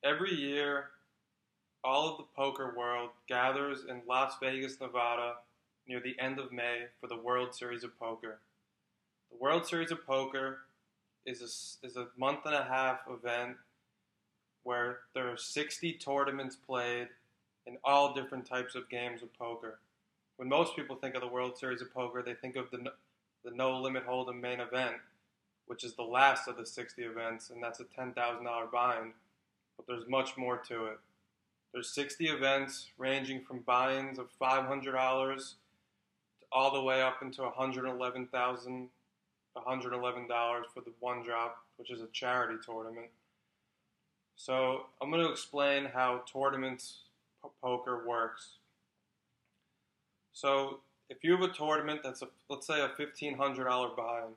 Every year, all of the poker world gathers in Las Vegas, Nevada, near the end of May for the World Series of Poker. The World Series of Poker is a month and a half event where there are 60 tournaments played in all different types of games of poker. When most people think of the World Series of Poker, they think of the No Limit Hold'em main event, which is the last of the 60 events, and that's a $10,000 buy-in. But there's much more to it. There's 60 events ranging from buy-ins of $500 all the way up into $111,000 for the one drop, which is a charity tournament. So I'm going to explain how tournaments poker works. So if you have a tournament that's let's say a $1,500 buy-in,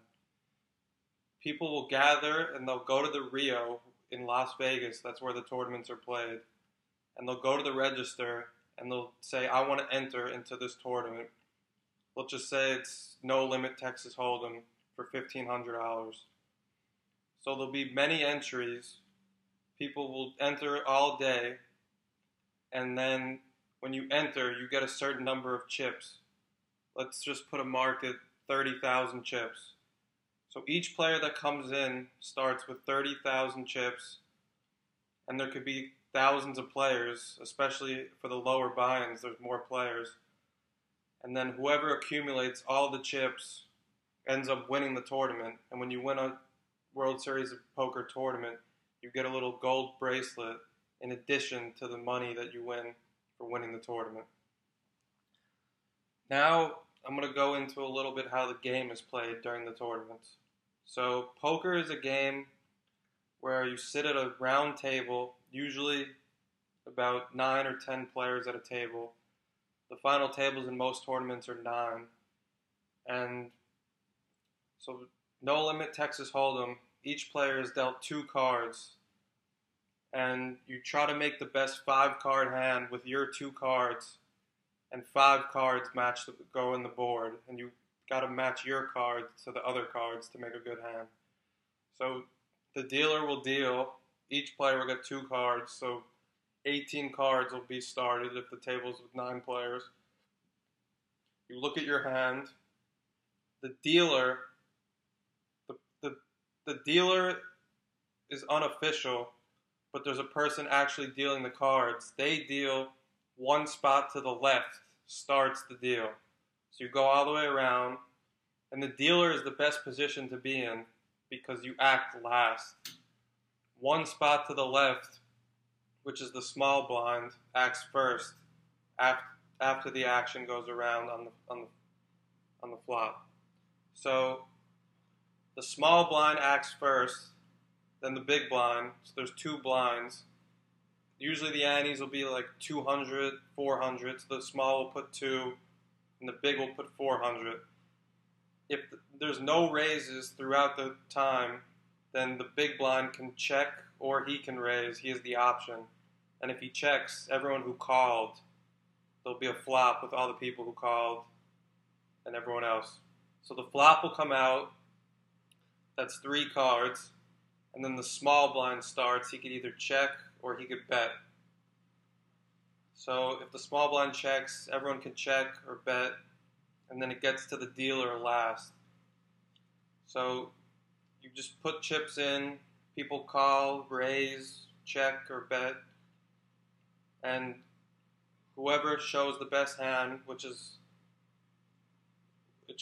people will gather and they'll go to the Rio in Las Vegas. That's where the tournaments are played. And they'll go to the register and they'll say, I want to enter into this tournament. Let's just say it's No Limit Texas Hold'em for $1,500. So there'll be many entries. People will enter all day. And then when you enter, you get a certain number of chips. Let's just put a mark at 30,000 chips. So each player that comes in starts with 30,000 chips. And there could be thousands of players, especially for the lower buy-ins, there's more players. And then whoever accumulates all the chips ends up winning the tournament. And when you win a World Series of Poker tournament, you get a little gold bracelet in addition to the money that you win for winning the tournament. Now, I'm going to go into a little bit how the game is played during the tournaments. So, poker is a game where you sit at a round table, usually about 9 or 10 players at a table. The final tables in most tournaments are 9. And so, No Limit Texas Hold'em, each player is dealt 2 cards. And you try to make the best 5-card hand with your 2 cards. And 5 cards go in the board. And you got to match your cards to the other cards to make a good hand. So the dealer will deal. Each player will get 2 cards. So 18 cards will be started if the table's with 9 players. You look at your hand. The dealer, the dealer is unofficial, but there's a person actually dealing the cards. They deal 1 spot to the left, starts the deal. So you go all the way around, and the dealer is the best position to be in because you act last. 1 spot to the left, which is the small blind, acts first after the action goes around on the flop. So the small blind acts first, then the big blind. So there's 2 blinds. Usually the antes will be like 200, 400. So the small will put 2, and the big will put 400. If there's no raises throughout the time, then the big blind can check or he can raise. He has the option. And if he checks, everyone who called, there'll be a flop with all the people who called and everyone else. So the flop will come out. That's 3 cards. And then the small blind starts. He could either check or he could bet. So if the small blind checks, everyone can check or bet. And then it gets to the dealer last. So you just put chips in. People call, raise, check, or bet. And whoever shows the best hand, which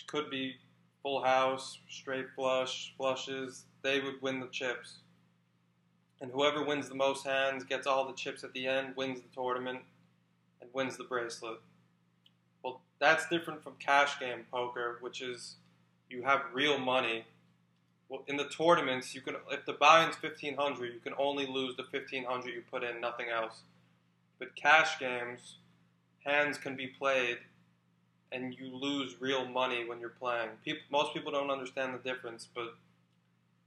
could be full house, straight flush, flushes, they would win the chips. And whoever wins the most hands, gets all the chips at the end, wins the tournament, and wins the bracelet. Well, that's different from cash game poker, which is you have real money. Well, in the tournaments, if the buy-in's $1,500, you can only lose the $1,500 you put in, nothing else. But cash games, hands can be played, and you lose real money when you're playing. Most people don't understand the difference, but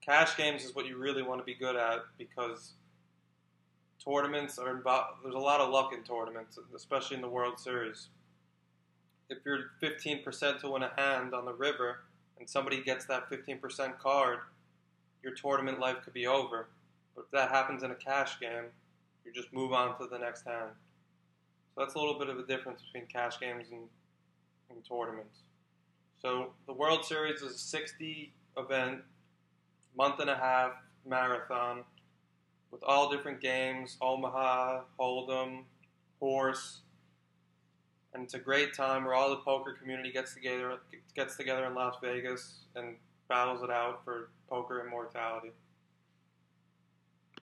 cash games is what you really want to be good at because tournaments are involved. There's a lot of luck in tournaments, especially in the World Series. If you're 15% to win a hand on the river and somebody gets that 15% card, your tournament life could be over. But if that happens in a cash game, You just move on to the next hand. So that's a little bit of a difference between cash games and tournaments. So the World Series is a 60 event, month and a half marathon with all different games, Omaha, Hold'em, Horse, and it's a great time where all the poker community gets together in Las Vegas and battles it out for poker immortality.